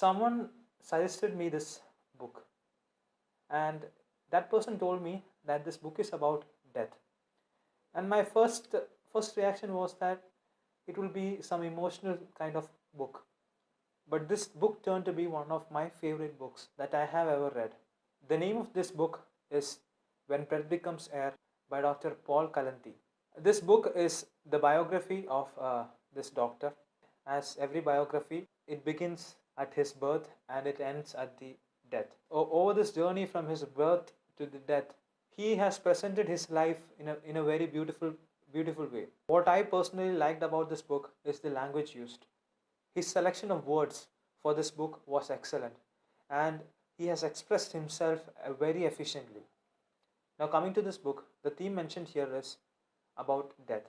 someone suggested me this book, and that person told me that this book is about death. And my first reaction was that it will be some emotional kind of book. But this book turned to be one of my favorite books that I have ever read. The name of this book is When Breath Becomes Air by Dr. Paul Kalanthi. This book is the biography of this doctor. As every biography, it begins at his birth and it ends at the death. Over this journey from his birth to the death, he has presented his life in a very beautiful way. What I personally liked about this book is the language used. His selection of words for this book was excellent, and he has expressed himself very efficiently. Now, coming to this book, the theme mentioned here is about death.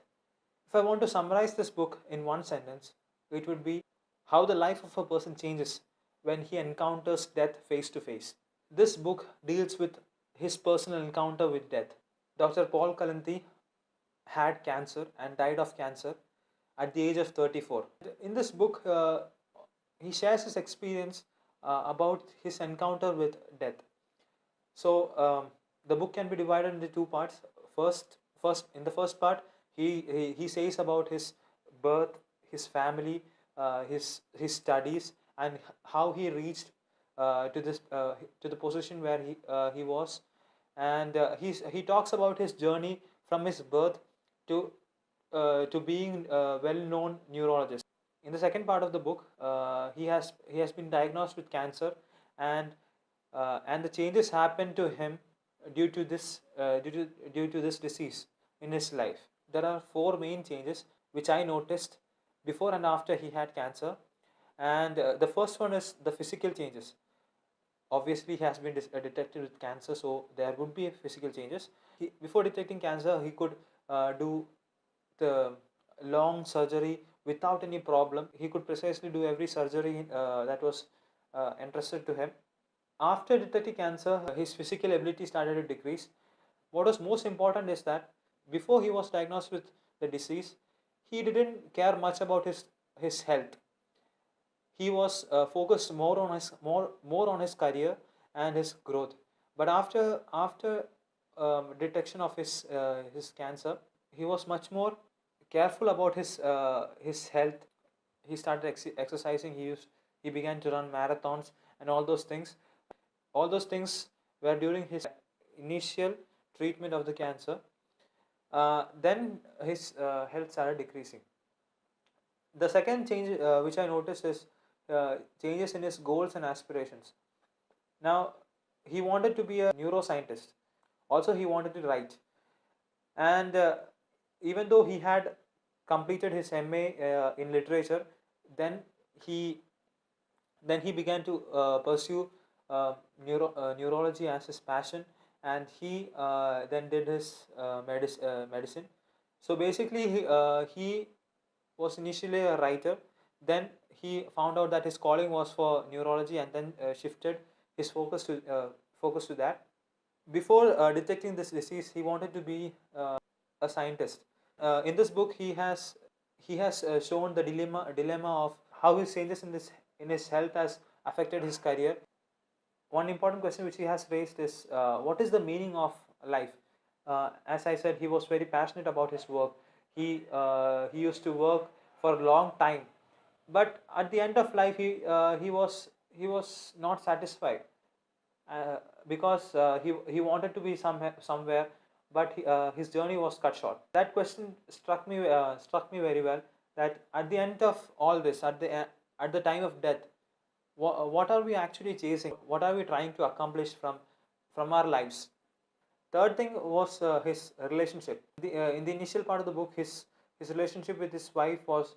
If I want to summarize this book in one sentence, it would be how the life of a person changes when he encounters death face to face. This book deals with his personal encounter with death. Dr. Paul Kalanthi had cancer and died of cancer at the age of 34. In this book, he shares his experience about his encounter with death. So the book can be divided into two parts. First, in the first part, he says about his birth, his family, his studies, and how he reached to the position where he was, and he talks about his journey from his birth to being a well-known neurologist. In the second part of the book, he has been diagnosed with cancer, and the changes happened to him due to this disease in his life. There are four main changes which I noticed before and after he had cancer, and the first one is the physical changes. Obviously, he has been detected with cancer, so there would be physical changes. Before detecting cancer, he could do the long surgery without any problem. He could precisely do every surgery that was entrusted to him. After detecting cancer, his physical ability started to decrease. What was most important is that before he was diagnosed with the disease, he didn't care much about his health. He was focused more on his career and his growth. But after detection of his cancer, he was much more careful about his health. He started exercising. He began to run marathons and all those things. All those things were during his initial treatment of the cancer. Then his health started decreasing. The second change which I noticed is changes in his goals and aspirations. Now, he wanted to be a neuroscientist. Also, he wanted to write. And even though he had completed his MA in literature, then he began to pursue neurology as his passion, and he then did his medicine. So basically, he was initially a writer. Then he found out that his calling was for neurology, and then shifted his focus to that. Before detecting this disease, he wanted to be a scientist. In this book, he has shown the dilemma of how his changes in his health has affected his career. One important question which he has raised is what is the meaning of life? As I said, he was very passionate about his work. He used to work for a long time, but at the end of life, he was not satisfied because he wanted to be somewhere, but his journey was cut short. That question struck me very well. That at the end of all this, at the time of death, what are we actually chasing? What are we trying to accomplish from our lives? Third thing was his relationship. In the initial part of the book, his relationship with his wife was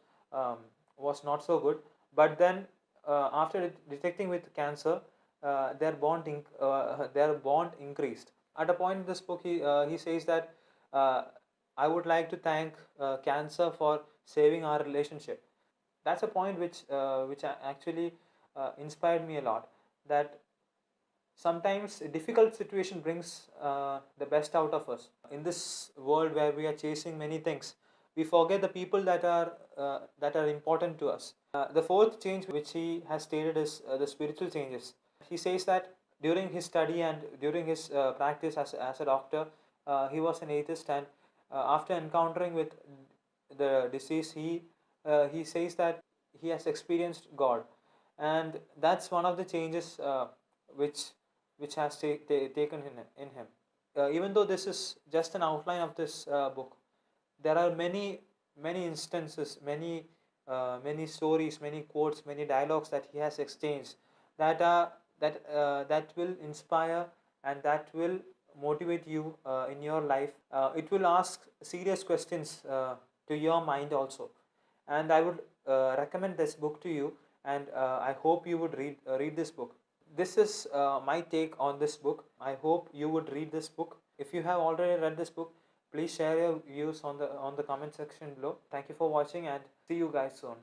not so good. But then, after detecting with cancer, their bond increased. At a point in this book, he says that I would like to thank cancer for saving our relationship. That's a point which actually inspired me a lot. That sometimes a difficult situation brings the best out of us. In this world where we are chasing many things, we forget the people that are important to us. The fourth change which he has stated is the spiritual changes. He says that during his study and during his practice as a doctor, he was an atheist, and after encountering with the disease, he says that he has experienced God, and that's one of the changes which has taken in him. Even though this is just an outline of this book, there are many instances, many stories, many quotes, many dialogues that he has exchanged that are that will inspire and that will motivate you in your life. It will ask serious questions to your mind also, and I would recommend this book to you, and I hope you would read this book. This is my take on this book. I hope you would read this book. If you have already read this book, please share your views on the comment section below. Thank you for watching, and see you guys soon.